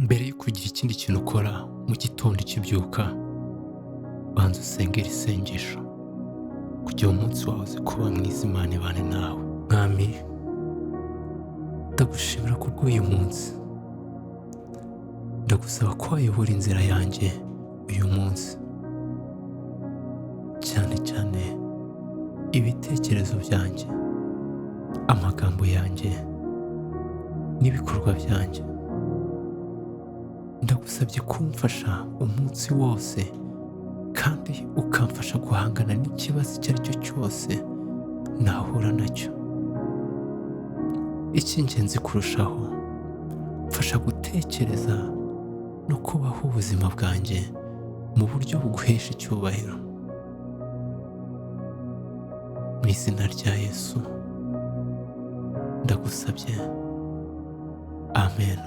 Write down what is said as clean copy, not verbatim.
Mbere yo kugira ikindi kintu ukora mu gitondo ukibyuka, banza usengere isengesho kugira umunsi wawe uze kuba mwiza, Imana ibane nawe. Mwami, ndagushimira kubw'uyu munsi, ndagusaba ko wayobora inzira yanjye uyu munsi, cyane cyane ibitekerezo byanjye, amagambo yanjye n'ibikorwa byanjye. Ndagusabye kumfasha umunsi wose kandi ukamfasha guhangana n'ikibazo icyo ari cyo cyose nahura nacyo. Icy'ingenzi kurushaho, mfasha gutekereza no kubaho ubuzima bwanjye mu buryo buguhesha icyubahiro. Mu izina rya Yesu ndagusabye, amen.